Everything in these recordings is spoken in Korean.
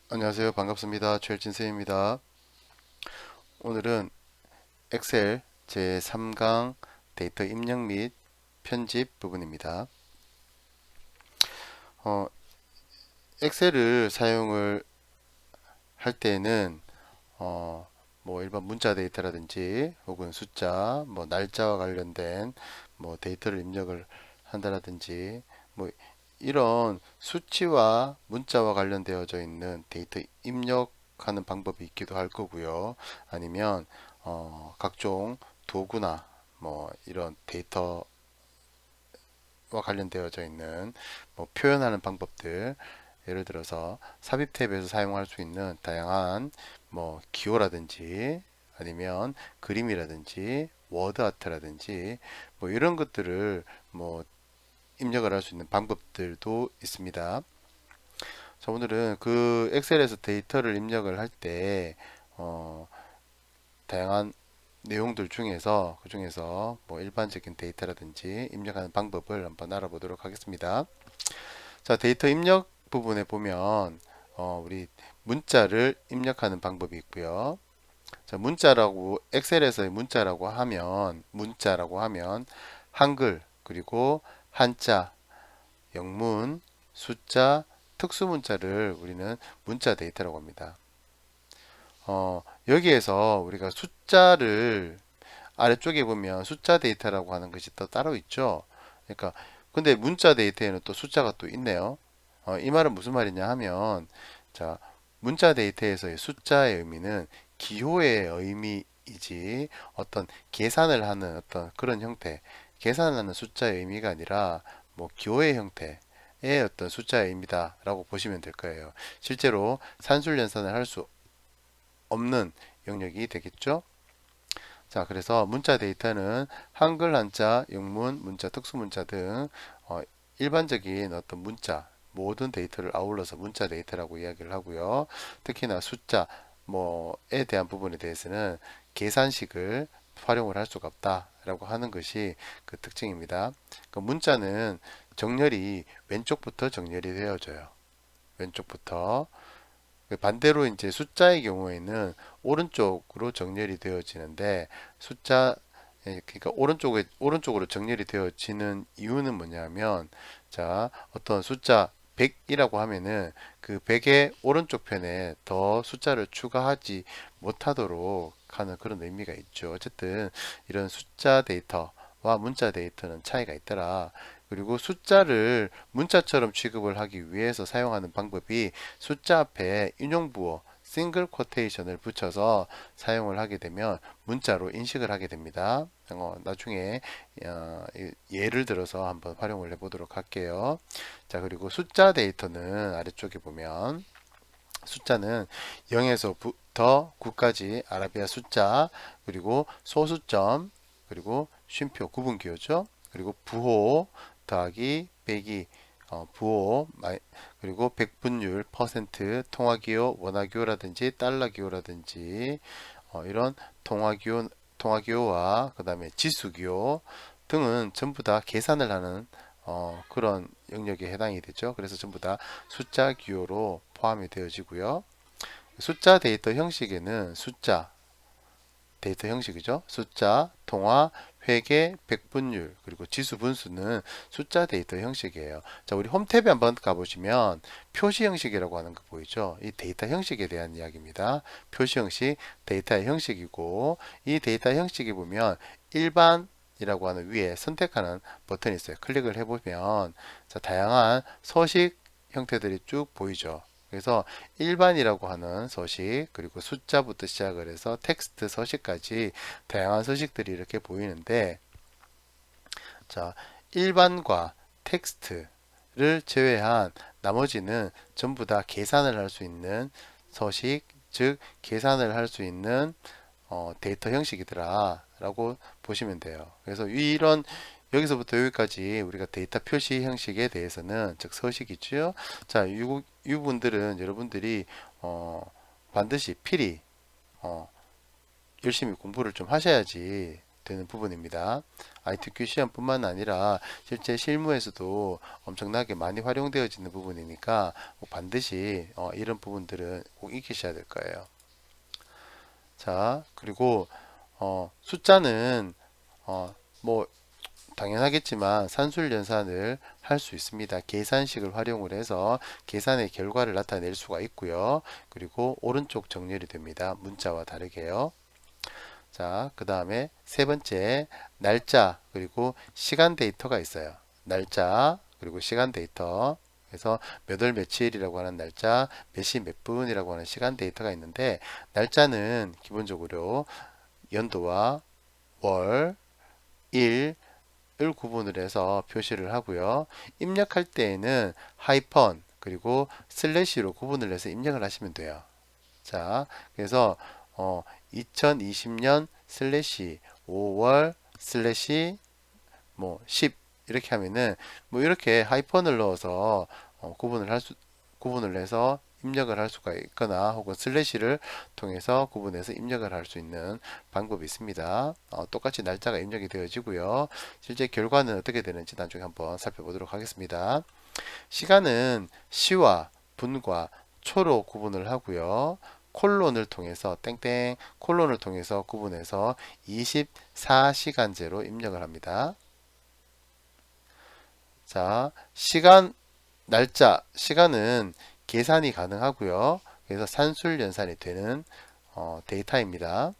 안녕하세요. 반갑습니다. 최일진쌤입니다. 오늘은 엑셀 제3강 데이터 입력 및 편집 부분입니다. 어, 엑셀을 사용을 할 때는 뭐 일반 문자 데이터라든지 혹은 숫자, 뭐 날짜와 관련된 뭐 데이터를 입력을 한다라든지 뭐 이런 수치와 문자와 관련되어져 있는 데이터 입력하는 방법이 있기도 할 거고요. 아니면 각종 도구나 뭐 이런 데이터와 관련되어져 있는 뭐 표현하는 방법들, 예를 들어서 삽입 탭에서 사용할 수 있는 다양한 뭐 기호라든지 아니면 그림이라든지 워드 아트라든지 뭐 이런 것들을 뭐 입력을 할 수 있는 방법들도 있습니다. 자, 오늘은 그 엑셀에서 데이터를 입력을 할 때 다양한 내용들 중에서 그 중에서 뭐 일반적인 데이터라든지 입력하는 방법을 한번 알아보도록 하겠습니다. 자, 데이터 입력 부분에 보면 우리 문자를 입력하는 방법이 있고요. 자, 문자라고 엑셀에서의 문자라고 하면 한글 그리고 한자, 영문, 숫자, 특수문자를 우리는 문자 데이터라고 합니다. 여기에서 우리가 숫자를 아래쪽에 보면 숫자 데이터라고 하는 것이 또 따로 있죠. 그러니까 근데 문자 데이터에는 또 숫자가 또 있네요. 이 말은 무슨 말이냐 하면 자, 문자 데이터에서의 숫자의 의미는 기호의 의미이지 어떤 계산을 하는 어떤 그런 형태, 계산을 하는 숫자의 의미가 아니라 뭐 기호의 형태의 어떤 숫자의 의미다라고 보시면 될 거예요. 실제로 산술 연산을 할 수 없는 영역이 되겠죠. 자, 그래서 문자 데이터는 한글, 한자, 영문, 문자, 특수문자 등 어, 일반적인 어떤 문자, 모든 데이터를 아울러서 문자 데이터라고 이야기를 하고요. 특히나 숫자, 뭐에 대한 부분에 대해서는 계산식을 활용을 할 수가 없다라고 하는 것이 그 특징입니다. 그 문자는 정렬이 왼쪽부터 정렬이 되어져요. 왼쪽부터. 반대로 이제 숫자의 경우에는 오른쪽으로 정렬이 되어지는데 숫자 그러니까 오른쪽으로 정렬이 되어지는 이유는 뭐냐면 자, 어떤 숫자 100이라고 하면은 그 100의 오른쪽 편에 더 숫자를 추가하지 못하도록 하는 그런 의미가 있죠. 어쨌든 이런 숫자 데이터와 문자 데이터는 차이가 있더라. 그리고 숫자를 문자처럼 취급을 하기 위해서 사용하는 방법이 숫자 앞에 인용부호 싱글 쿼테이션을 붙여서 사용을 하게 되면 문자로 인식을 하게 됩니다. 나중에 예를 들어서 한번 활용을 해보도록 할게요. 자, 그리고 숫자 데이터는 아래쪽에 보면 숫자는 0에서부터 9까지 아라비아 숫자, 그리고 소수점, 그리고 쉼표 구분 기호죠. 그리고 부호 더하기 빼기 부호 그리고 백분율 퍼센트 통화기호 원화기호라든지 달러기호라든지 이런 통화기호와 그 다음에 지수기호 등은 전부 다 계산을 하는 그런 영역에 해당이 되죠. 그래서 전부 다 숫자 기호로 포함이 되어지고요. 숫자 데이터 형식에는 숫자 데이터 형식이죠. 숫자, 통화, 회계, 백분율, 그리고 지수 분수는 숫자 데이터 형식이에요. 자, 우리 홈 탭에 한번 가보시면 표시 형식이라고 하는 거 보이죠? 이 데이터 형식에 대한 이야기입니다. 표시 형식, 데이터의 형식이고, 이 데이터 형식에 보면 일반이라고 하는 위에 선택하는 버튼이 있어요. 클릭을 해보면, 자, 다양한 서식 형태들이 쭉 보이죠. 그래서 일반이라고 하는 서식 그리고 숫자부터 시작을 해서 텍스트 서식까지 다양한 서식들이 이렇게 보이는데 자, 일반과 텍스트를 제외한 나머지는 전부 다 계산을 할 수 있는 서식, 즉 계산을 할 수 있는 데이터 형식이더라 라고 보시면 돼요. 그래서 이런 여기서부터 여기까지 우리가 데이터 표시 형식에 대해서는 즉 서식이죠. 자, 이 부분들은 여러분들이 반드시 필히 어, 열심히 공부를 좀 하셔야지 되는 부분입니다. ITQ 시험뿐만 아니라 실제 실무에서도 엄청나게 많이 활용되어지는 부분이니까 반드시 이런 부분들은 꼭 익히셔야 될 거예요. 자, 그리고 숫자는 뭐 당연하겠지만 산술연산을 할 수 있습니다. 계산식을 활용을 해서 계산의 결과를 나타낼 수가 있고요. 그리고 오른쪽 정렬이 됩니다. 문자와 다르게요. 자, 그 다음에 세 번째, 날짜 그리고 시간 데이터가 있어요. 날짜 그리고 시간 데이터. 그래서 몇 월 며칠이라고 하는 날짜, 몇 시 몇 분이라고 하는 시간 데이터가 있는데, 날짜는 기본적으로 연도와 월, 일, 을 구분을 해서 표시를 하고요. 입력할 때에는 하이펀 그리고 슬래시로 구분을 해서 입력을 하시면 돼요. 자, 그래서 2020년 슬래시 5월 슬래시 뭐 10 이렇게 하면은 뭐 이렇게 하이펀을 넣어서 구분을 해서 입력을 할 수가 있거나 혹은 슬래시를 통해서 구분해서 입력을 할 수 있는 방법이 있습니다. 똑같이 날짜가 입력이 되어지고요. 실제 결과는 어떻게 되는지 나중에 한번 살펴보도록 하겠습니다. 시간은 시와 분과 초로 구분을 하고요. 콜론을 통해서 땡땡 콜론을 통해서 구분해서 24시간제로 입력을 합니다. 자, 시간은 계산이 가능하고요. 그래서 산술 연산이 되는 데이터입니다.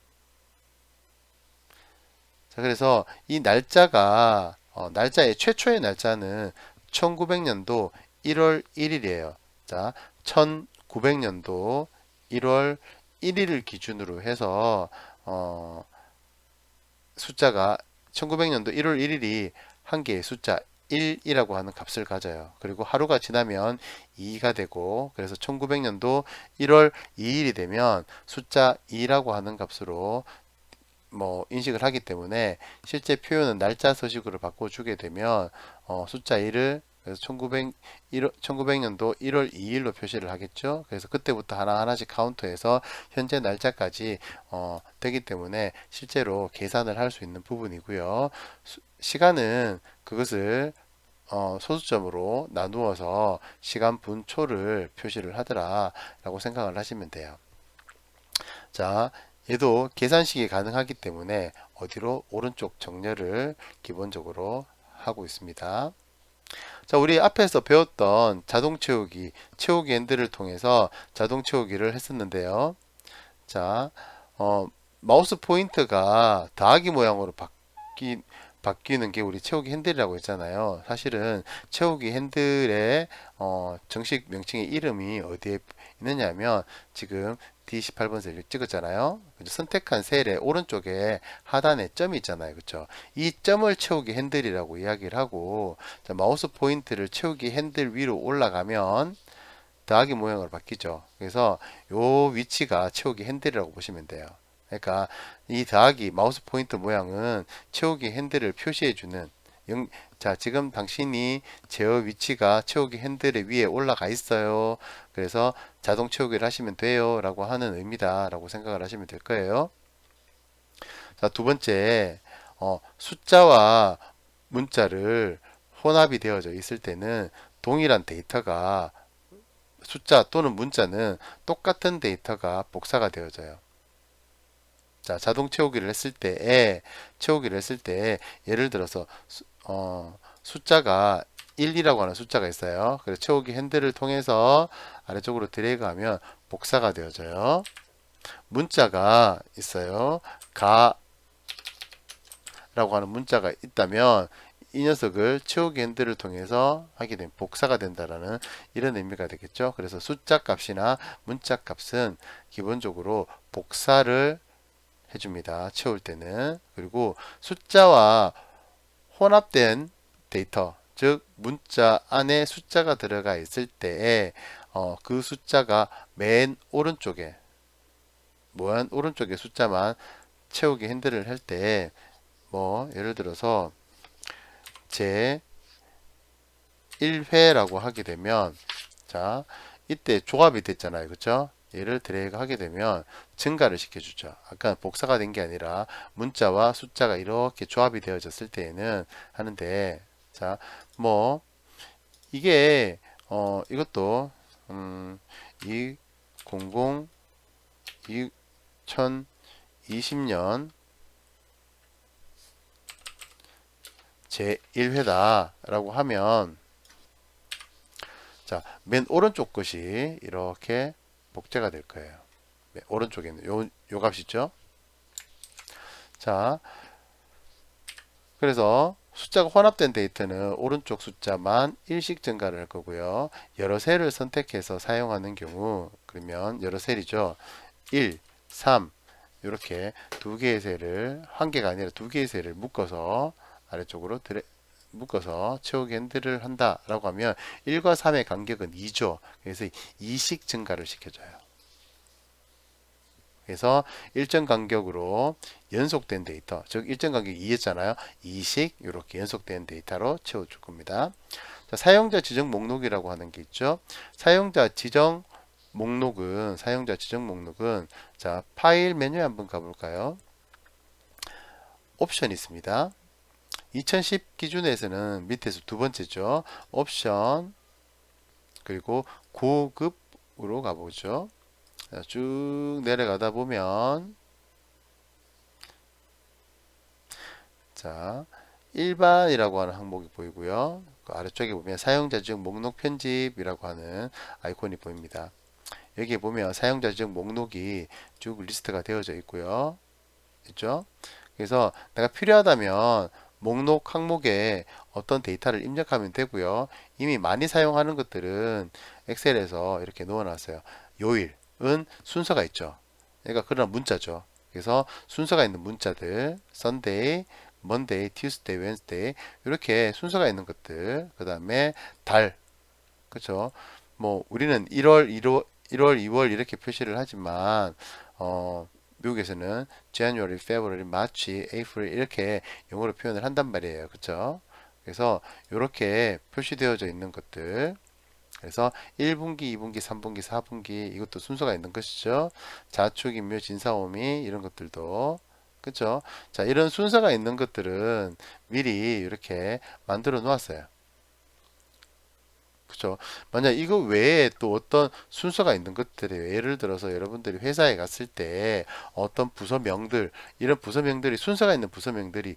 자, 그래서 이 날짜의 최초의 날짜는 1900년도 1월 1일이에요. 자, 1900년도 1월 1일을 기준으로 해서 숫자가 1900년도 1월 1일이 한 개의 숫자 1이라고 하는 값을 가져요. 그리고 하루가 지나면 2가 되고 그래서 1900년도 1월 2일이 되면 숫자 2라고 하는 값으로 인식을 하기 때문에 실제 표현은 날짜 서식으로 바꿔주게 되면 숫자 1을 그래서 1900년도 1월 2일로 표시를 하겠죠. 그래서 그때부터 하나하나씩 카운트해서 현재 날짜까지 되기 때문에 실제로 계산을 할 수 있는 부분이고요. 시간은 그것을 소수점으로 나누어서 시간 분 초를 표시를 하더라라고 생각을 하시면 돼요. 자, 얘도 계산식이 가능하기 때문에 어디로 오른쪽 정렬을 기본적으로 하고 있습니다. 자, 우리 앞에서 배웠던 자동 채우기 핸들을 통해서 자동 채우기를 했었는데요. 자, 마우스 포인터가 더하기 모양으로 바뀌는 게 우리 채우기 핸들이라고 했잖아요. 사실은 채우기 핸들의 정식 명칭의 이름이 어디에 있느냐면 지금 D18번 셀을 찍었잖아요. 선택한 셀의 오른쪽에 하단에 점이 있잖아요. 그렇죠? 이 점을 채우기 핸들이라고 이야기를 하고 자, 마우스 포인트를 채우기 핸들 위로 올라가면 더하기 모양으로 바뀌죠. 그래서 요 위치가 채우기 핸들이라고 보시면 돼요. 그러니까 이 더하기 마우스 포인트 모양은 채우기 핸들을 표시해주는 자, 지금 당신이 제어 위치가 채우기 핸들의 위에 올라가 있어요. 그래서 자동 채우기를 하시면 돼요. 라고 하는 의미다. 라고 생각을 하시면 될 거예요. 자, 두 번째, 숫자와 문자를 혼합이 되어져 있을 때는 동일한 데이터가 숫자 또는 문자는 똑같은 데이터가 복사가 되어져요. 자, 자동 채우기를 했을 때 예를 들어서 숫자가 1이라고 하는 숫자가 있어요. 그래서 채우기 핸들을 통해서 아래쪽으로 드래그하면 복사가 되어져요. 문자가 있어요. 가라고 하는 문자가 있다면 이 녀석을 채우기 핸들을 통해서 하게 되면 복사가 된다라는 이런 의미가 되겠죠. 그래서 숫자 값이나 문자 값은 기본적으로 복사를 해줍니다. 채울 때는. 그리고 숫자와 혼합된 데이터, 즉 문자 안에 숫자가 들어가 있을 때에 그 숫자가 맨 오른쪽에 숫자만 채우기 핸들을 할 때 예를 들어서 제 1회라고 하게 되면 자, 이때 조합이 됐잖아요. 그쵸? 얘를 드래그 하게 되면 증가를 시켜주죠. 아까 복사가 된 게 아니라 문자와 숫자가 이렇게 조합이 되어졌을 때에는 하는데, 자, 뭐 이게 이것도 2020 2020년 제1회다 라고 하면, 자, 맨 오른쪽 것이 이렇게 복제가 될 거예요. 맨 오른쪽에 있는 요 값이 있죠. 자, 그래서 숫자가 혼합된 데이터는 오른쪽 숫자만 일씩 증가를 할 거고요. 여러 셀을 선택해서 사용하는 경우, 그러면 여러 셀이죠. 1, 3 이렇게 두 개의 셀을, 한 개가 아니라 두 개의 셀을 묶어서 아래쪽으로 묶어서 채우기 핸들을 한다라고 하면 1과 3의 간격은 2죠. 그래서 2씩 증가를 시켜줘요. 그래서 일정 간격으로 연속된 데이터, 즉 일정 간격이 2였잖아요. 2씩 이렇게 연속된 데이터로 채워줄 겁니다. 자, 사용자 지정 목록이라고 하는 게 있죠. 사용자 지정 목록은 자, 파일 메뉴에 한번 가볼까요? 옵션이 있습니다. 2010 기준에서는 밑에서 두 번째죠. 옵션, 그리고 고급으로 가보죠. 자, 쭉 내려가다 보면, 자, 일반이라고 하는 항목이 보이고요. 그 아래쪽에 보면 사용자 지정 목록 편집이라고 하는 아이콘이 보입니다. 여기에 보면 사용자 지정 목록이 쭉 리스트가 되어져 있고요. 있죠? 그래서 내가 필요하다면 목록 항목에 어떤 데이터를 입력하면 되고요. 이미 많이 사용하는 것들은 엑셀에서 이렇게 넣어 놨어요. 요일은 순서가 있죠. 그러니까 그런 문자죠. 그래서 순서가 있는 문자들, Sunday, Monday, Tuesday, Wednesday 이렇게 순서가 있는 것들, 그 다음에 달, 그렇죠? 뭐 우리는 1월, 2월 이렇게 표시를 하지만 미국에서는 January, February, March, April 이렇게 영어로 표현을 한단 말이에요. 그렇죠? 그래서 이렇게 표시되어져 있는 것들, 그래서 1분기, 2분기, 3분기, 4분기 이것도 순서가 있는 것이죠. 자축, 인묘, 진사오미 이런 것들도, 그렇죠? 자, 이런 순서가 있는 것들은 미리 이렇게 만들어 놓았어요. 그죠? 만약 이거 외에 또 어떤 순서가 있는 것들이, 예를 들어서 여러분들이 회사에 갔을 때 어떤 부서명들, 이런 부서명들이 순서가 있는 부서명들이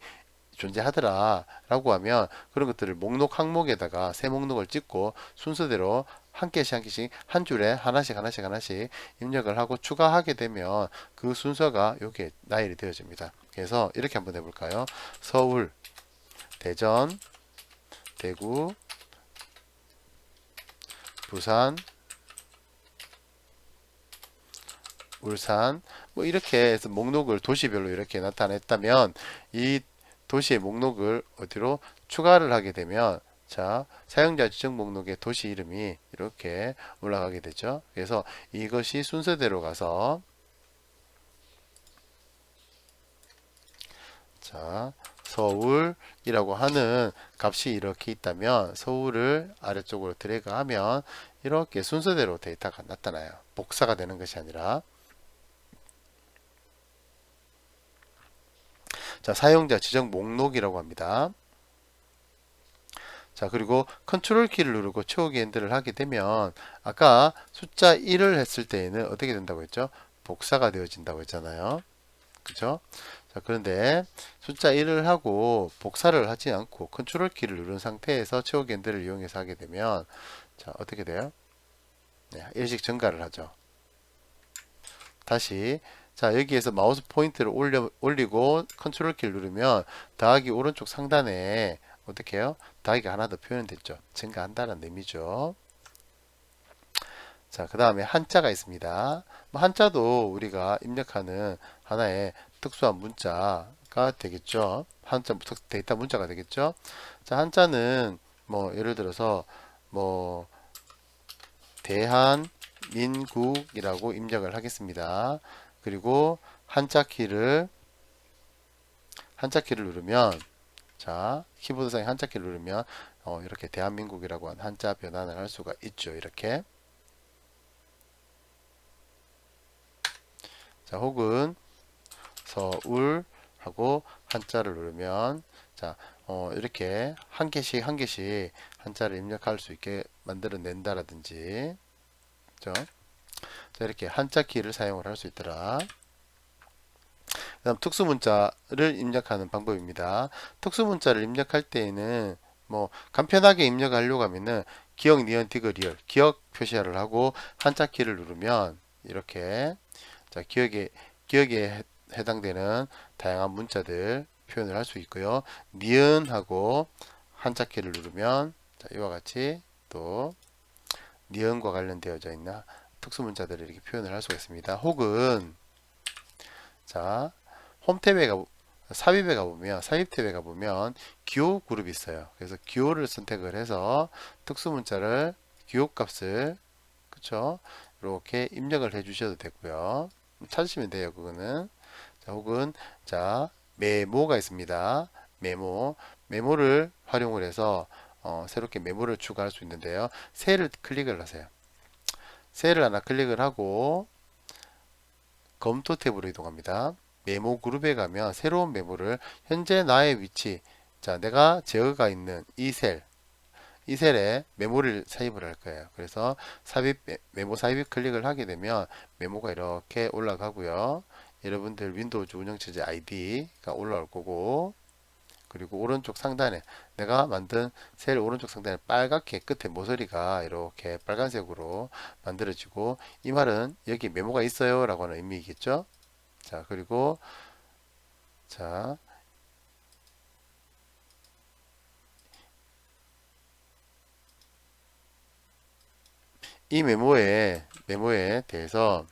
존재하더라 라고 하면, 그런 것들을 목록 항목에다가 새 목록을 찍고 순서대로 한 개씩 한 개씩 한 줄에 하나씩 하나씩 하나씩 입력을 하고 추가하게 되면 그 순서가 이렇게 나열이 되어집니다. 그래서 이렇게 한번 해볼까요? 서울, 대전, 대구, 부산, 울산, 뭐 이렇게 해서 목록을 도시별로 이렇게 나타냈다면, 이 도시의 목록을 어디로 추가를 하게 되면, 자, 사용자 지정 목록의 도시 이름이 이렇게 올라가게 되죠. 그래서 이것이 순서대로 가서, 자, 서울이라고 하는 값이 이렇게 있다면 서울을 아래쪽으로 드래그하면 이렇게 순서대로 데이터가 나타나요. 복사가 되는 것이 아니라. 자, 사용자 지정 목록이라고 합니다. 자, 그리고 컨트롤 키를 누르고 채우기 핸들을 하게 되면, 아까 숫자 1을 했을 때에는 어떻게 된다고 했죠? 복사가 되어진다고 했잖아요. 그죠? 자, 그런데 숫자 1을 하고 복사를 하지 않고 컨트롤 키를 누른 상태에서 채우기 핸들을 이용해서 하게 되면, 자, 어떻게 돼요? 네, 일씩 증가를 하죠. 다시, 자, 여기에서 마우스 포인트를 올리고 컨트롤 키를 누르면 더하기 오른쪽 상단에 어떻게 해요? 더하기가 하나 더 표현됐죠. 증가한다는 의미죠. 자, 그 다음에 한자가 있습니다. 뭐 한자도 우리가 입력하는 하나의 특수한 문자가 되겠죠. 한자 데이터 문자가 되겠죠. 자, 한자는 뭐 예를 들어서 뭐 대한민국이라고 입력을 하겠습니다. 그리고 한자 키를 누르면, 자, 키보드상의 한자 키를 누르면 이렇게 대한민국이라고 하는 한자 변환을 할 수가 있죠. 이렇게. 자, 혹은 서울 하고 한자를 누르면 자, 이렇게 한 개씩 한 개씩 한자를 입력할 수 있게 만들어 낸다라든지, 그죠? 자, 이렇게 한자 키를 사용을 할 수 있더라. 그다음 특수문자를 입력하는 방법입니다. 특수문자를 입력할 때에는 뭐 간편하게 입력하려고 하면은 기억, 니은, 디귿, 리을 기억 표시를 하고 한자 키를 누르면 이렇게 자, 기억에 해당되는 다양한 문자들 표현을 할 수 있고요. 니은하고 한자 키를 누르면 자, 이와 같이 또 니은과 관련되어져 있는 특수 문자들을 이렇게 표현을 할 수가 있습니다. 혹은 자, 홈탭에 삽입에 가보면 삽입 탭에 가보면 기호 그룹이 있어요. 그래서 기호를 선택을 해서 특수 문자를 기호 값을 그쵸? 이렇게 입력을 해 주셔도 되고요. 찾으시면 돼요. 그거는. 자, 혹은 자, 메모가 있습니다. 메모를 활용을 해서 새롭게 메모를 추가할 수 있는데요. 셀을 클릭을 하세요. 셀을 하나 클릭을 하고 검토 탭으로 이동합니다. 메모 그룹에 가면 새로운 메모를 현재 나의 위치, 자, 내가 제어가 있는 이 셀에 메모를 삽입을 할 거예요. 그래서 메모 삽입 클릭을 하게 되면 메모가 이렇게 올라가고요. 여러분들 윈도우즈 운영체제 아이디가 올라올 거고, 그리고 오른쪽 상단에 내가 만든 셀 오른쪽 상단에 빨갛게 끝에 모서리가 이렇게 빨간색으로 만들어지고, 이 말은 여기 메모가 있어요 라고 하는 의미이겠죠. 자, 그리고 자, 이 메모에 대해서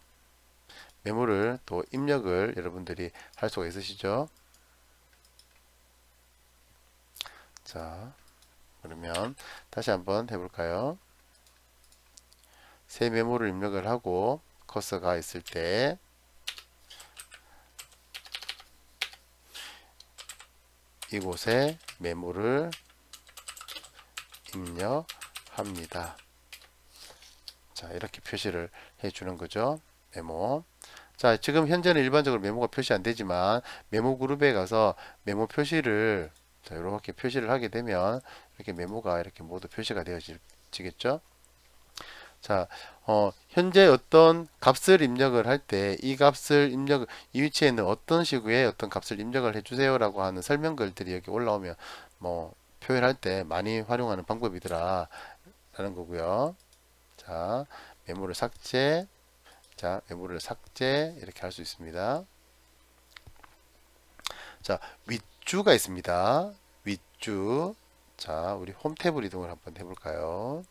메모를 또 입력을 여러분들이 할 수가 있으시죠. 자, 그러면 다시 한번 해볼까요? 새 메모를 입력을 하고 커서가 있을 때 이곳에 메모를 입력합니다. 자, 이렇게 표시를 해주는 거죠. 메모. 자, 지금 현재는 일반적으로 메모가 표시 안 되지만 메모 그룹에 가서 메모 표시를 자, 이렇게 표시를 하게 되면 이렇게 메모가 이렇게 모두 표시가 되어지겠죠. 자, 현재 어떤 값을 입력을 할 때 이 위치에 있는 어떤 시구에 어떤 값을 입력을 해주세요라고 하는 설명글들이 여기 올라오면 뭐 표현할 때 많이 활용하는 방법이더라 라는 거고요. 자, 메모를 삭제, 자, 메모를 삭제 이렇게 할 수 있습니다. 자, 윗주가 있습니다. 윗주. 자, 우리 홈 탭을 이동을 한번 해볼까요?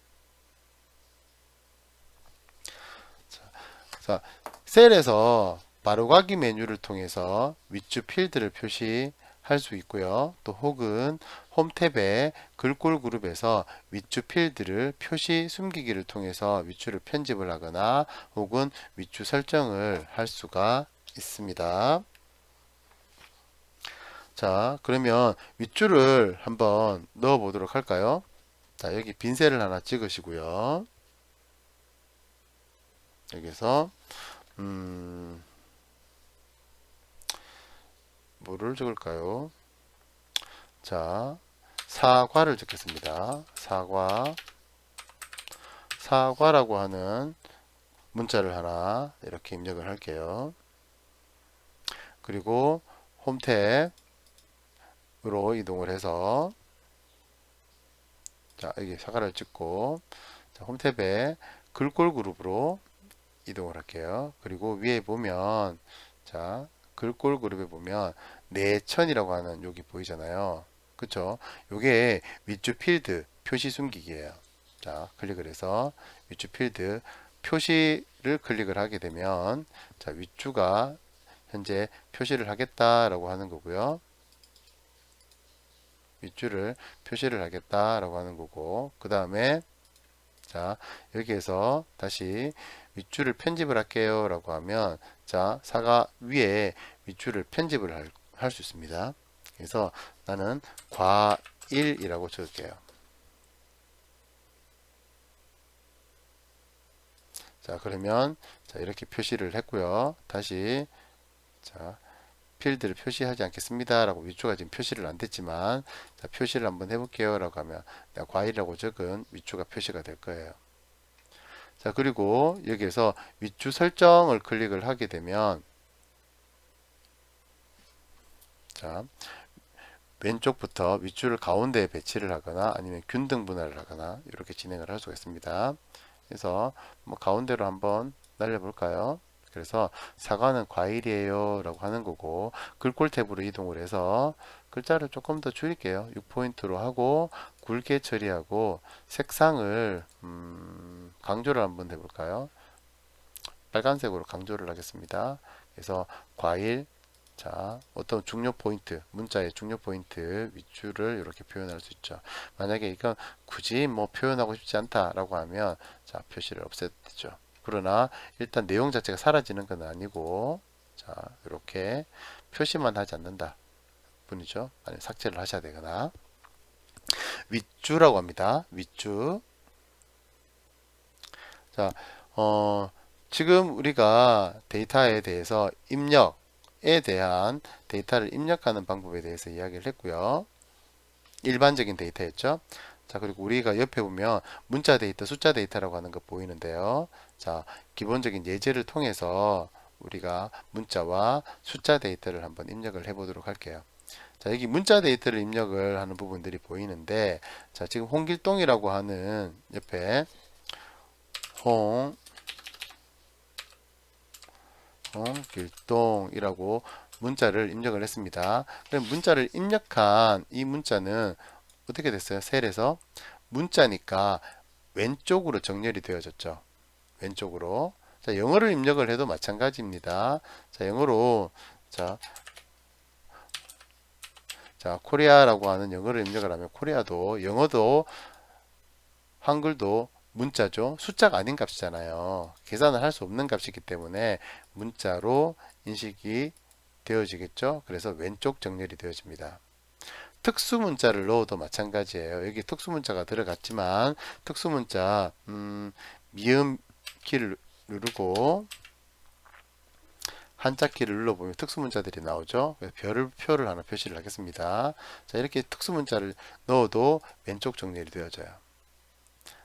자, 셀에서 바로가기 메뉴를 통해서 윗줄 필드를 표시할 수 있고요. 또 혹은 홈 탭의 글꼴 그룹에서 윗줄 필드를 표시 숨기기를 통해서 윗줄을 편집을 하거나 혹은 윗줄 설정을 할 수가 있습니다. 자, 그러면 윗줄을 한번 넣어 보도록 할까요? 자, 여기 빈 셀을 하나 찍으시고요. 여기서 뭐를 적을까요? 자, 사과를 적겠습니다. 사과라고 하는 문자를 하나 이렇게 입력을 할게요. 그리고 홈 탭으로 이동을 해서 자, 여기 사과를 찍고 자, 홈 탭에 글꼴 그룹으로 이동을 할게요. 그리고 위에 보면 자, 글꼴 그룹에 보면 내천이라고 하는 여기 보이잖아요. 그쵸? 요게 윗줄 필드 표시 숨기기예요. 자, 클릭을 해서 윗줄 필드 표시를 클릭을 하게 되면 자, 윗주가 현재 표시를 하겠다라고 하는 거고요. 윗줄을 표시를 하겠다라고 하는 거고, 그 다음에 자, 여기에서 다시 윗줄을 편집을 할게요 라고 하면 자, 사과 위에 윗줄을 편집을 할 수 있습니다. 그래서 나는 과일이라고 적을게요. 자, 그러면 자, 이렇게 표시를 했고요. 다시 자, 필드를 표시하지 않겠습니다 라고 위주가 지금 표시를 안 됐지만 자, 표시를 한번 해볼게요 라고 하면 내가 과일이라고 적은 위주가 표시가 될 거예요. 자, 그리고 여기에서 위주 설정을 클릭을 하게 되면 자, 왼쪽부터 윗줄을 가운데에 배치를 하거나 아니면 균등 분할을 하거나 이렇게 진행을 할 수가 있습니다. 그래서 뭐 가운데로 한번 날려볼까요? 그래서 사과는 과일이에요 라고 하는 거고 글꼴 탭으로 이동을 해서 글자를 조금 더 줄일게요. 6포인트로 하고 굵게 처리하고 색상을 강조를 한번 해볼까요? 빨간색으로 강조를 하겠습니다. 그래서 과일 자, 어떤 중요 포인트, 문자의 중요 포인트 윗줄을 이렇게 표현할 수 있죠. 만약에 이건 굳이 뭐 표현하고 싶지 않다라고 하면 자, 표시를 없애도 되죠. 그러나 일단 내용 자체가 사라지는 건 아니고 자, 이렇게 표시만 하지 않는다 뿐이죠. 아니면 삭제를 하셔야 되거나 윗줄이라고 합니다. 윗줄. 자, 지금 우리가 데이터에 대해서 입력에 대한 데이터를 입력하는 방법에 대해서 이야기를 했고요. 일반적인 데이터였죠. 자, 그리고 우리가 옆에 보면 문자 데이터, 숫자 데이터라고 하는 거 보이는데요. 자, 기본적인 예제를 통해서 우리가 문자와 숫자 데이터를 한번 입력을 해 보도록 할게요. 자, 여기 문자 데이터를 입력을 하는 부분들이 보이는데, 자, 지금 홍길동이라고 하는 옆에 홍길동이라고 문자를 입력을 했습니다. 그럼 문자를 입력한 이 문자는 어떻게 됐어요? 셀에서 문자니까 왼쪽으로 정렬이 되어졌죠. 왼쪽으로. 자, 영어를 입력을 해도 마찬가지입니다. 자, 영어로 자, 코리아라고 하는 영어를 입력을 하면 코리아도 영어도 한글도 문자죠. 숫자가 아닌 값이잖아요. 계산을 할 수 없는 값이기 때문에 문자로 인식이 되어지겠죠. 그래서 왼쪽 정렬이 되어집니다. 특수 문자를 넣어도 마찬가지예요. 여기 특수 문자가 들어갔지만 특수 문자 미음 키를 누르고 한자 키를 눌러보면 특수 문자들이 나오죠. 별표를 하나 표시를 하겠습니다. 자, 이렇게 특수 문자를 넣어도 왼쪽 정렬이 되어져요.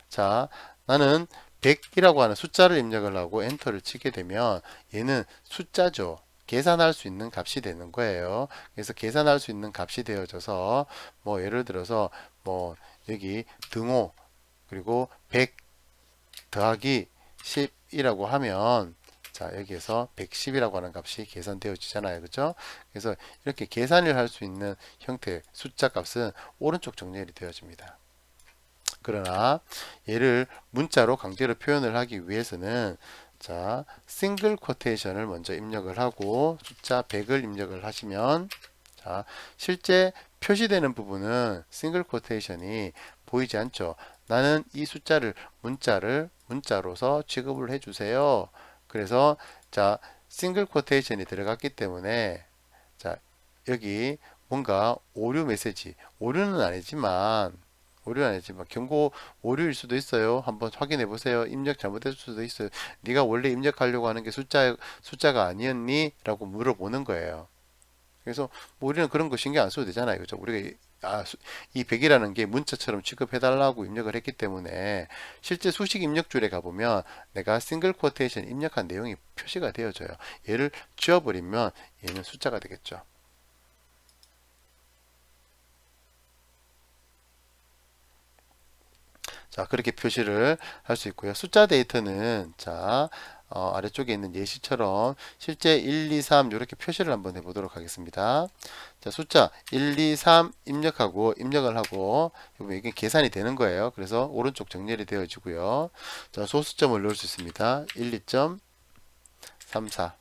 자, 나는 100이라고 하는 숫자를 입력을 하고 엔터를 치게 되면 얘는 숫자죠. 계산할 수 있는 값이 되는 거예요. 그래서 계산할 수 있는 값이 되어져서 뭐 예를 들어서 뭐 여기 등호 그리고 100 더하기 10이라고 하면 자, 여기에서 110이라고 하는 값이 계산되어지잖아요. 그죠? 그래서 이렇게 계산을 할 수 있는 형태의 숫자 값은 오른쪽 정렬이 되어집니다. 그러나 얘를 문자로 강제로 표현을 하기 위해서는 자, 싱글 쿼테이션을 먼저 입력을 하고 숫자 100을 입력을 하시면 자, 실제 표시되는 부분은 싱글 쿼테이션이 보이지 않죠. 나는 이 숫자를 문자로서 취급을 해 주세요. 그래서 자, 싱글 쿼테이션이 들어갔기 때문에 자, 여기 뭔가 오류 메시지, 오류는 아니지만 경고 오류일 수도 있어요. 한번 확인해 보세요. 입력 잘못했을 수도 있어요. 네가 원래 입력하려고 하는 게 숫자가 아니었니? 라고 물어보는 거예요. 그래서 뭐 우리는 그런 거 신경 안 써도 되잖아요. 그죠? 우리가 이 100이라는 게 문자처럼 취급해 달라고 입력을 했기 때문에 실제 수식 입력줄에 가보면 내가 싱글 쿼테이션 입력한 내용이 표시가 되어져요. 얘를 지워버리면 얘는 숫자가 되겠죠. 자, 그렇게 표시를 할 수 있고요. 숫자 데이터는 자, 아래쪽에 있는 예시처럼 실제 1, 2, 3 이렇게 표시를 한번 해보도록 하겠습니다. 자, 숫자 1, 2, 3 입력을 하고 이게 계산이 되는 거예요. 그래서 오른쪽 정렬이 되어지고요. 자, 소수점을 넣을 수 있습니다. 1, 2.34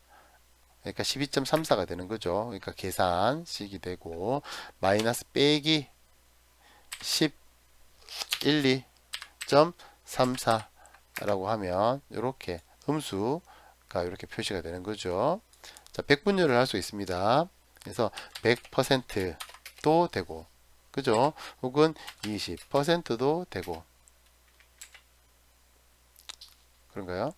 그러니까 12.34가 되는 거죠. 그러니까 계산식이 되고 마이너스 빼기 10, 1, 2 0.34라고 하면 이렇게 음수가 이렇게 표시가 되는 거죠. 자, 백분율을 할 수 있습니다. 그래서 100%도 되고 그죠? 혹은 20%도 되고 그런가요?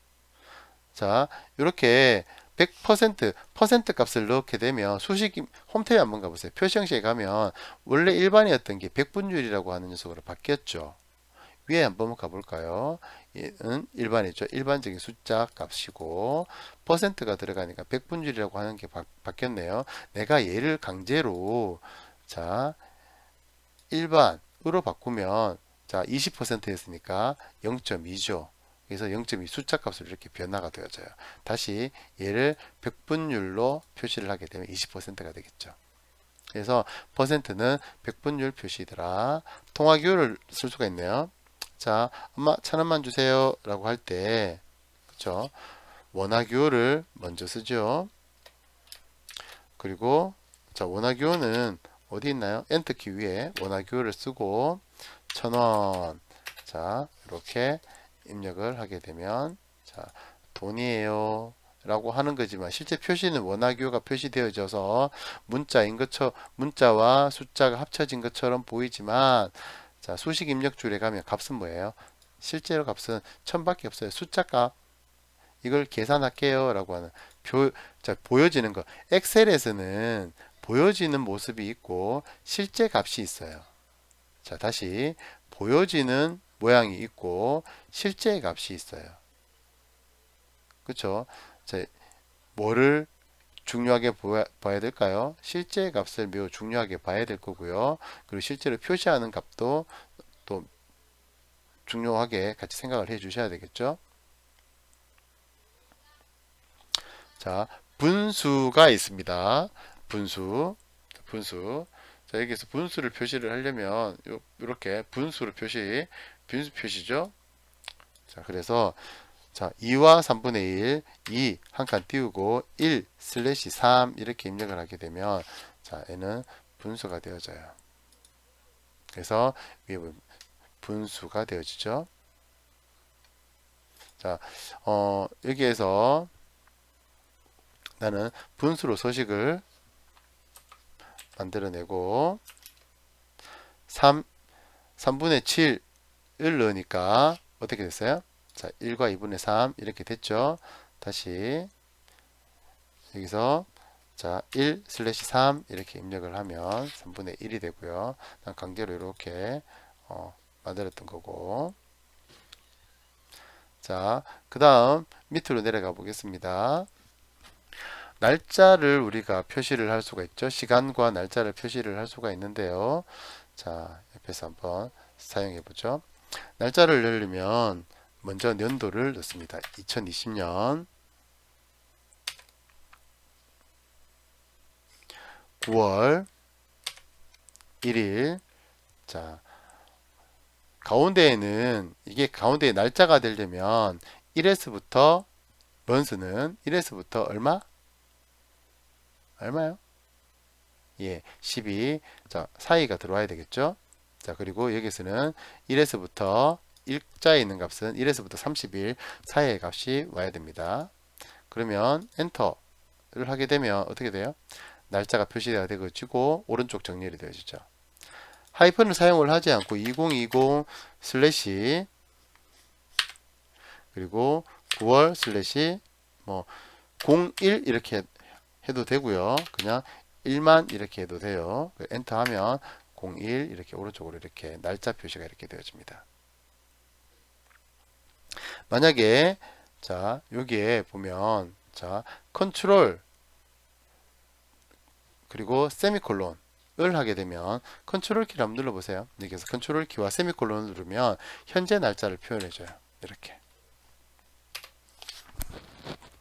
자, 이렇게 100% 퍼센트 값을 넣게 되면 수식 홈탭에 한번 가보세요. 표시 형식에 가면 원래 일반이었던 게 백분율이라고 하는 녀석으로 바뀌었죠. 위에 한번 가볼까요? 얘는 일반이죠. 일반적인 숫자 값이고 퍼센트가 들어가니까 백분율이라고 하는 게 바뀌었네요. 내가 얘를 강제로 자 일반으로 바꾸면 자 20%였으니까 0.2죠. 그래서 0.2 숫자 값으로 이렇게 변화가 되어져요. 다시 얘를 백분율로 표시를 하게 되면 20%가 되겠죠. 그래서 퍼센트는 백분율 표시더라. 통화기호를 쓸 수가 있네요. 자, 엄마 1,000원만 주세요 라고 할 때 그쵸? 원화기호를 먼저 쓰죠. 그리고 자 원화기호는 어디 있나요? 엔터키 위에 원화기호를 쓰고 1,000원 자 이렇게 입력을 하게 되면 자 돈이에요 라고 하는 거지만 실제 표시는 원화기호가 표시되어져서 문자와 숫자가 합쳐진 것처럼 보이지만 자 수식 입력 줄에 가면 값은 뭐예요? 실제로 값은 1,000밖에 없어요. 숫자 값 이걸 계산할게요 라고 하는 자, 보여지는 거 엑셀에서는 보여지는 모습이 있고 실제 값이 있어요. 자 다시 보여지는 모양이 있고 실제 값이 있어요. 그쵸? 자, 뭐를 중요하게 봐야 될까요? 실제 값을 매우 중요하게 봐야 될 거고요. 그리고 실제로 표시하는 값도 또 중요하게 같이 생각을 해 주셔야 되겠죠? 자, 분수가 있습니다. 분수. 자, 여기서 분수를 표시를 하려면 이렇게 분수 표시죠. 자, 그래서 자, 2와 3분의 1, 2 한 칸 띄우고 1 슬래시 3 이렇게 입력을 하게 되면 자, 얘는 분수가 되어져요. 그래서 위에 분수가 되어지죠. 자, 여기에서 나는 분수로 서식을 만들어내고 3분의 7을 넣으니까 어떻게 됐어요? 자, 1과 2분의 3 이렇게 됐죠. 다시 여기서 자, 1 슬래시 3 이렇게 입력을 하면 3분의 1이 되고요. 난 강제로 이렇게 만들었던 거고. 자, 그 다음 밑으로 내려가 보겠습니다. 날짜를 우리가 표시를 할 수가 있죠. 시간과 날짜를 표시를 할 수가 있는데요. 자, 옆에서 한번 사용해 보죠. 날짜를 넣으려면 먼저 연도를 넣습니다. 2020년 9월 1일. 자, 가운데에는 이게 가운데에 날짜가 되려면 1에서부터 먼스는 1에서부터 얼마요? 예, 12. 자, 사이가 들어와야 되겠죠? 자, 그리고 여기서는 1에서부터 일자에 있는 값은 1에서부터 30일 사이의 값이 와야 됩니다. 그러면 엔터를 하게 되면 어떻게 돼요? 날짜가 표시가 되어지고 오른쪽 정렬이 되어지죠. 하이픈을 사용을 하지 않고 2020 슬래시 그리고 9월 슬래시 뭐 01 이렇게 해도 되고요. 그냥 1만 이렇게 해도 돼요. 엔터 하면 01 이렇게 오른쪽으로 이렇게 날짜 표시가 이렇게 되어집니다. 만약에 자 여기에 보면 자 컨트롤 그리고 세미콜론을 하게 되면 컨트롤 키를 한번 눌러보세요. 여기서 컨트롤 키와 세미콜론을 누르면 현재 날짜를 표현해줘요. 이렇게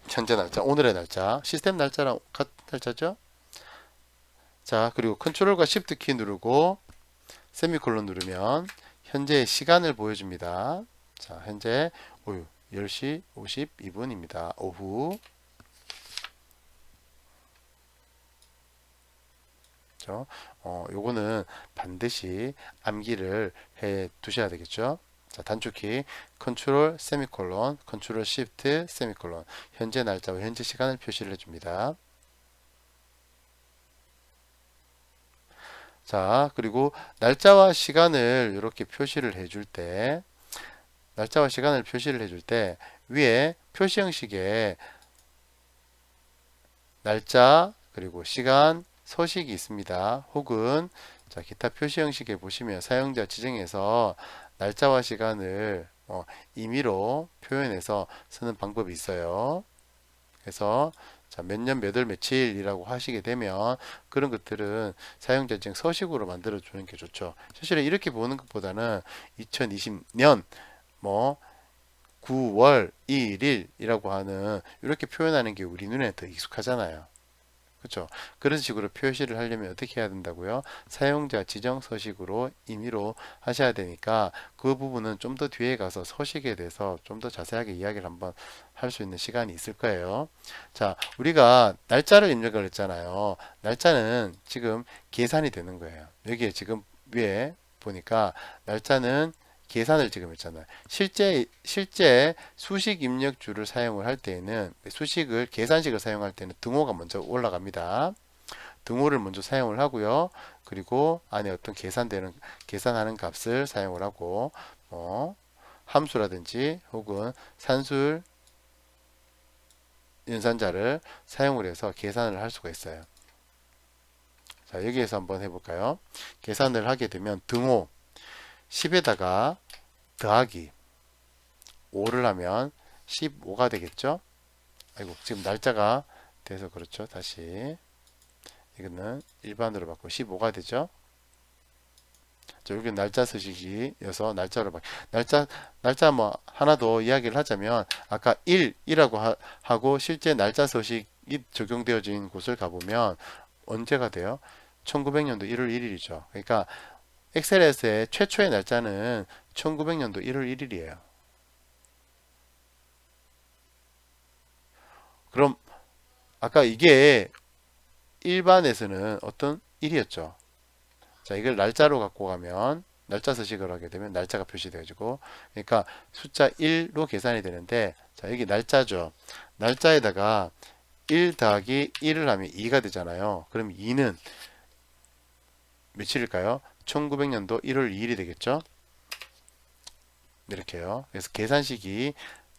현재 날짜, 오늘의 날짜, 시스템 날짜랑 같은 날짜죠? 자, 그리고 컨트롤과 시프트 키 누르고 세미콜론 누르면 현재의 시간을 보여줍니다. 자, 현재 10시 52분입니다. 오후. 요거는 반드시 암기를 해 두셔야 되겠죠. 자, 단축키 컨트롤 세미콜론, 컨트롤 시프트 세미콜론. 현재 날짜와 현재 시간을 표시를 해줍니다. 자, 그리고 날짜와 시간을 이렇게 표시를 해줄 때, 날짜와 시간을 표시를 해줄 때 위에 표시 형식에 날짜 그리고 시간 서식이 있습니다. 혹은 자, 기타 표시 형식에 보시면 사용자 지정에서 날짜와 시간을 임의로 표현해서 쓰는 방법이 있어요. 그래서 자, 몇 년 몇 월 며칠이라고 하시게 되면 그런 것들은 사용자 지정 서식으로 만들어 주는 게 좋죠. 사실은 이렇게 보는 것보다는 2020년 뭐 9월 1일이라고 하는 이렇게 표현하는 게 우리 눈에 더 익숙하잖아요. 그렇죠? 그런 식으로 표시를 하려면 어떻게 해야 된다고요? 사용자 지정 서식으로 임의로 하셔야 되니까 그 부분은 좀 더 뒤에 가서 서식에 대해서 좀 더 자세하게 이야기를 한번 할 수 있는 시간이 있을 거예요. 자, 우리가 날짜를 입력을 했잖아요. 날짜는 지금 계산이 되는 거예요. 여기에 지금 위에 보니까 날짜는 계산을 지금 했잖아요. 실제 수식 입력줄을 사용을 할 때에는 수식을 계산식을 사용할 때는 등호가 먼저 올라갑니다. 등호를 먼저 사용을 하고요. 그리고 안에 어떤 계산하는 값을 사용을 하고 함수라든지 혹은 산술 연산자를 사용을 해서 계산을 할 수가 있어요. 자, 여기에서 한번 해볼까요? 계산을 하게 되면 등호 10에다가 더하기 5를 하면 15가 되겠죠? 아이고, 지금 날짜가 돼서 그렇죠. 다시 이거는 일반으로 바꾸고 15가 되죠. 자, 여기 날짜 서식이어서 날짜로 날짜 뭐 하나 더 이야기를 하자면 아까 1이라고 하고 실제 날짜 서식이 적용되어진 곳을 가보면 언제가 돼요? 1900년도 1월 1일이죠. 그러니까 엑셀에서의 최초의 날짜는 1900년도 1월 1일이에요. 그럼 아까 이게 일반에서는 어떤 일이었죠. 자, 이걸 날짜로 갖고 가면 날짜 서식을 하게 되면 날짜가 표시되어지고 그러니까 숫자 1로 계산이 되는데 자, 여기 날짜죠. 날짜에다가 1 더하기 1을 하면 2가 되잖아요. 그럼 2는 며칠일까요? 1900년도 1월 2일이 되겠죠? 이렇게요. 그래서 계산식이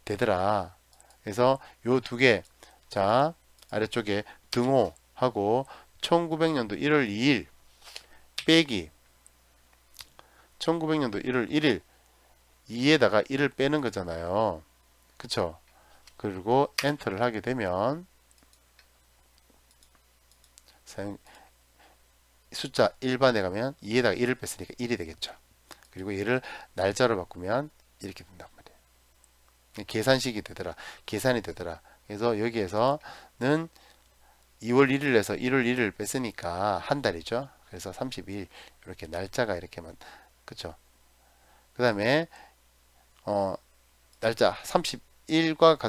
되더라. 그래서 요 두 개, 자, 아래쪽에 등호하고 1900년도 1월 2일 빼기 1900년도 1월 1일 2에다가 1을 빼는 거잖아요. 그쵸? 그리고 엔터를 하게 되면 숫자 일반에 가면 2에다가 1을 뺐으니까 1이 되겠죠. 그리고 얘를 날짜로 바꾸면 이렇게 된단 말이에요. 계산식이 되더라. 계산이 되더라. 그래서 여기에서는 2월 1일에서 1월 1일을 뺐으니까 한 달이죠. 그래서 32일 이렇게 날짜가 이렇게만 그쵸? 그 다음에 날짜 31일과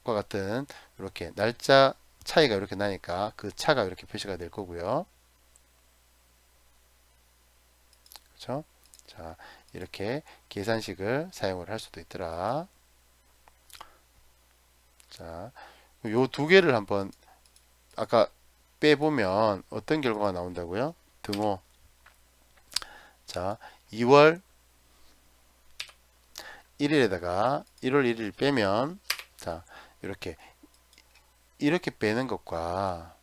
같은 이렇게 날짜 차이가 이렇게 나니까 그 차가 이렇게 표시가 될 거고요. 그렇죠? 자, 이렇게 계산식을 사용을 할 수도 있더라. 자, 요 두 개를 한번 아까 빼보면 어떤 결과가 나온다고요? 등호. 자, 2월 1일에다가 1월 1일 빼면 자, 이렇게 빼는 것과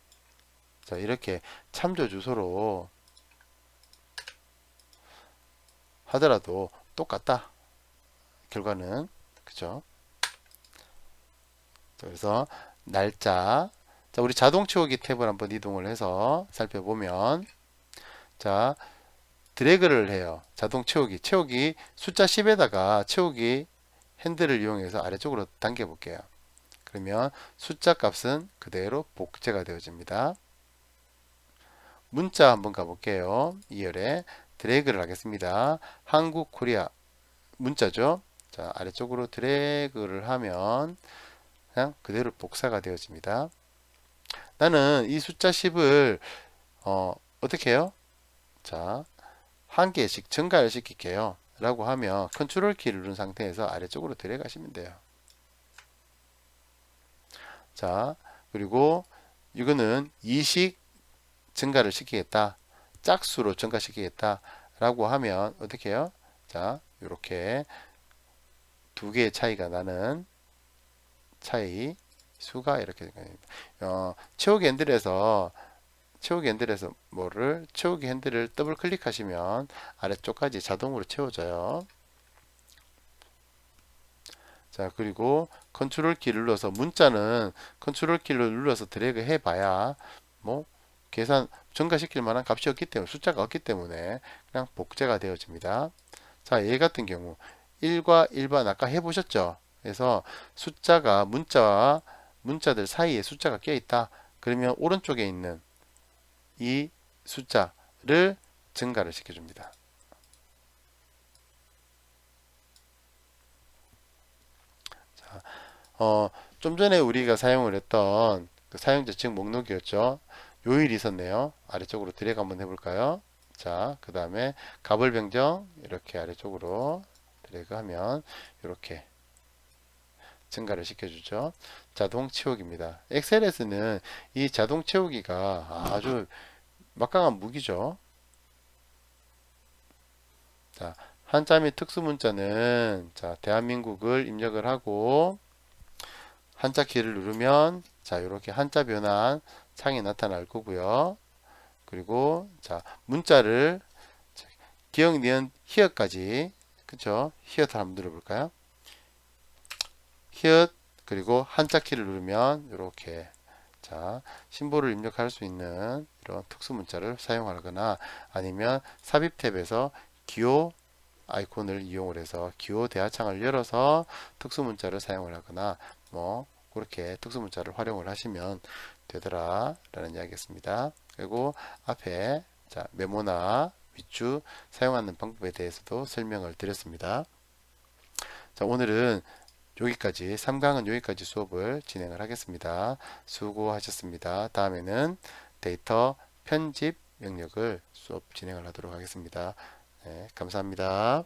자, 이렇게 참조 주소로 하더라도 똑같다. 결과는 그죠? 그래서 날짜 자, 우리 자동 채우기 탭을 한번 이동을 해서 살펴보면 자, 드래그를 해요. 자동 채우기 숫자 10에다가 채우기 핸들을 이용해서 아래쪽으로 당겨 볼게요. 그러면 숫자 값은 그대로 복제가 되어집니다. 문자 한번 가볼게요. 2열에 드래그를 하겠습니다. 한국 코리아 문자죠. 자, 아래쪽으로 드래그를 하면 그냥 그대로 복사가 되어집니다. 나는 이 숫자 10을 어떻게 해요? 자, 한 개씩 증가를 시킬게요. 라고 하면 컨트롤 키를 누른 상태에서 아래쪽으로 데려가시면 돼요. 자, 그리고 이거는 이식 증가를 시키겠다. 짝수로 증가시키겠다. 라고 하면 어떻게 해요? 자, 이렇게 두 개의 차이가 나는 차이 수가 이렇게 됩니다. 채우기 핸들에서 채우기 핸들을 더블 클릭하시면 아래쪽까지 자동으로 채워져요. 자, 그리고 컨트롤 키를 눌러서 문자는 컨트롤 키를 눌러서 드래그 해봐야 뭐 계산 증가시킬 만한 값이 없기 때문에 숫자가 없기 때문에 그냥 복제가 되어집니다. 자, 얘 같은 경우 1과 1반 아까 해보셨죠? 그래서 숫자가 문자와 문자들 사이에 숫자가 껴있다. 그러면 오른쪽에 있는 이 숫자를 증가를 시켜줍니다. 좀 전에 우리가 사용을 했던 그 사용자 측 목록이었죠. 요일이 있었네요. 아래쪽으로 드래그 한번 해볼까요? 자, 그 다음에 값을 변경 이렇게 아래쪽으로 드래그 하면 이렇게 증가를 시켜주죠. 자동 채우기입니다. 엑셀에서는 이 자동 채우기가 아주 막강한 무기죠. 자, 한자 및 특수 문자는 자, 대한민국을 입력을 하고 한자 키를 누르면 자, 이렇게 한자 변환 창이 나타날 거고요. 그리고 자, 문자를 기역, 니은, 히읗까지 그쵸? 히읗을 한번 눌러볼까요? 히읗 그리고 한자 키를 누르면 이렇게 자, 심볼을 입력할 수 있는 이런 특수 문자를 사용하거나 아니면 삽입 탭에서 기호 아이콘을 이용을 해서 기호 대화창을 열어서 특수 문자를 사용을 하거나 뭐 그렇게 특수 문자를 활용을 하시면 되더라 라는 이야기였습니다. 그리고 앞에 자, 메모나 윗줄 사용하는 방법에 대해서도 설명을 드렸습니다. 자, 오늘은 여기까지 3강은 여기까지 수업을 진행을 하겠습니다. 수고하셨습니다. 다음에는 데이터 편집 영역을 수업 진행을 하도록 하겠습니다. 네, 감사합니다.